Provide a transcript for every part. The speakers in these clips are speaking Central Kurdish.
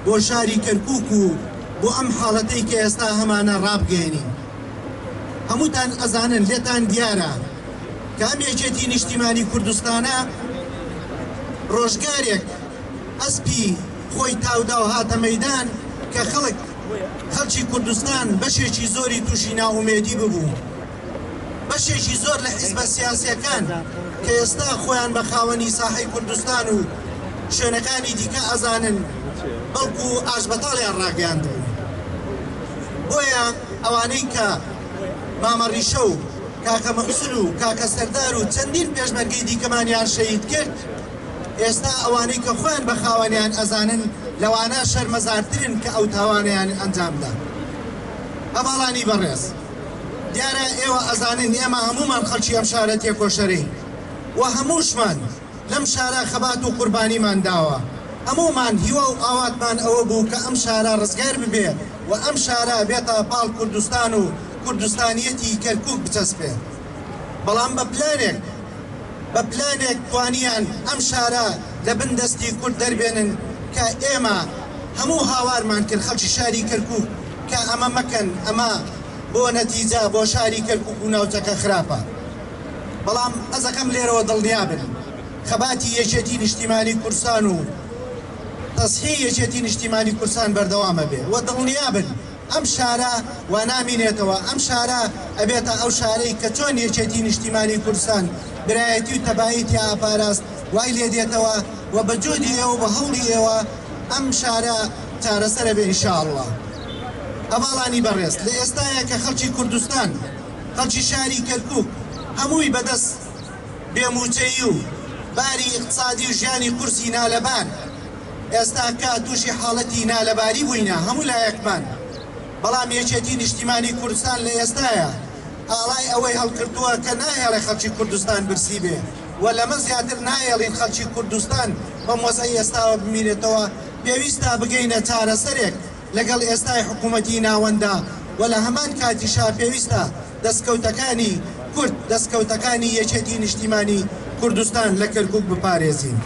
بۆ شاری کەرکووک و بۆ ئەم حاڵەتەی کە ئێستا هەمانە ڕابگەێنین. هەمووتان ئەزانن لێتان دیارە کە ئەم یەکێتی نیشتیمانی کوردستانە ڕۆژگارێک ئەسپی خۆی تاودا و هاتە مەیدان کە خەڵکی کوردستان بەشێکی زۆری تووشی ناومێدی ببوو. بەشێکی زۆر لە حیزبە سیاسیەکان کە ئێستا خۆیان بە خاوەنی ساحەی کوردستان و شوێنەکانی دیکە ئەزانن بەڵکو ئاشبەتاڵیان ڕاگەاندن. بۆیە ئەوانەی کە مامەڕیشە و کاکە مەحسول و کاکە سەردار و چەندین پێشمەرگەی دیکەمانیان شەهید کرد، ئێستا ئەوانەی کە خۆیان بە خاوەنیان ئەزانن لەوانە شەرمەزارترن کە ئەو تاوانیان ئەنجامدا. هەواڵانی بەڕێز، دیارە ئێوە ئەزانن ئێمە هەمومان خەڵکی ئەم شارە تێکۆشەرەی و هەمووشمان لەم شارە خەبات و قوربانیمان داوە. هەموومان هیوە و ئاواتمان ئەوە بوو کە ئەم شارە ڕزگار ببێ و ئەم شارە بێتە پاڵ کوردستان و کوردستانیەتی کەرکووک بچەسپێ. بەڵام بە پلانێک توانیان ئەم شارە لە بن دەستی کورد دەربێنن کە ئێمە هەموو هاوارمان کرد خەڵکی شاری کەرکووک کە ئەمە مەکەن، ئەمە بۆ نەتیجە بۆ شاری کەرکووک و ناوچەکە خراپە. بەڵام ئەزەکەم لێرەوە دڵنیابن خەباتی یەکێتی نیشتیمانی کورسان و تەسحی یەکێتی نیشتیمانی کورسان بەردەوامە بێ و دڵنیابن ئەم شارە وا نامینێتەوە. ئەم شارە ئەبێتە ئەو شارەی کە چۆن یەکێتی نیشتیمانی کورسان برایەتی و تەبایەتی ئاپاراست وای لێ دێتەوە و بە جۆدی ئێوە بە هەوڵی ئێوە ئەم شارە چارەسەرە بێ ئینشاءڵڵا. هەواڵانی بەڕێز، لە ئێستایە کە خەڵکی کوردستان، خەڵکی شاری کەرکووک هەمووی بەدەست بێموچەیی و باری اقتصادی و ژیانی قورسی نالەبار ئێستا کە تووشی حاڵەتی نالەباری بووینە هەموو لایەکمان. بەڵام یەکێتی نیشتیمانی کوردستان لە ئێستایە ئاڵای ئەوەی هەڵکردووە کە نایەڵێ خەڵکی کوردستان برسی بێ و لەمە زیاتر نایەڵین خەڵکی کوردستان بەم وەزعی ئێستاوە بمینێتەوە. پێویستە بگەینە چارەسەرێک لەگەڵ ئێستای حکوومەتی ناوەندا و لە هەمان کاتیشا پێویستە دەستکەوتەکانی کورد، دەستکەوتەکانی یەکێتی نیشتیمانی کوردستان لە کەرکووک بپارێزین.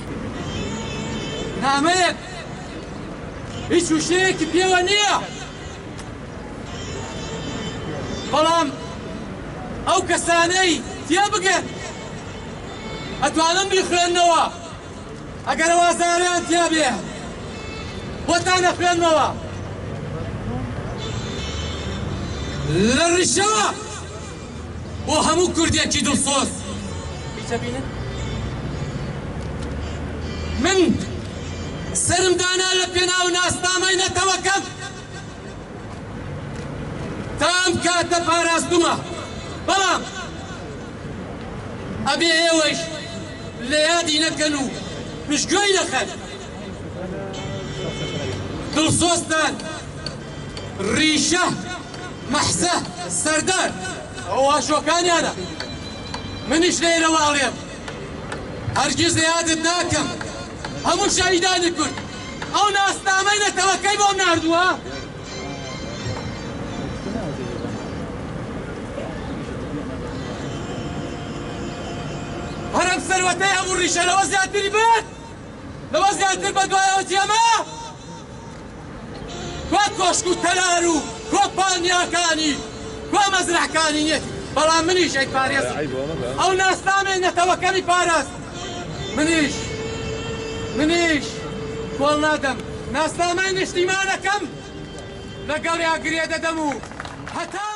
نامەیەک هیچ وشەیەکی پێوە نییە، بەڵام ئەو کەسانەی تیا بگەن ئەتوانن بیخوێننەوە. ئەگەر ئەوازاریان تیا بێ بۆتان نەخوێنمەوە. لە ڕیشەوە بۆ هەموو کوردێکی دڵسۆز من سرم دانا لە پێناو ناستامەی نەتەوەکەم تام کاتە پاراستومە، بەڵام ئەبێ ئێوەش لە یادی نەکەن و پشتگوێی نەخەن. دڵسۆزتان ڕیشە، مەحسە، سەردار ئەوە شۆکانیانە. منیش لێرە واڵێم هەرگیز یادت ناکەم هەموو شەهیدانی کورد ئەو ناستامەی نەتەوەکەی بۆم ناردووە. هەرم سەروەتەی هەموو ڕیشە لەوە زیاتری بێت، لەوە زیاتر بە دوایەوە جێمە کوا کۆشک و تەلار و کۆ پانیاکانی کوا مەزرعەکانی نیەتی. بەڵام منیش ئەی پارێز ئەو ناستامەی نەتەوەکەمی پاراست. منیش کۆڵ نادەم، ناستامەی نیشتیمانەکەم لەگەڵ یاگرێ دەدەم و هەتا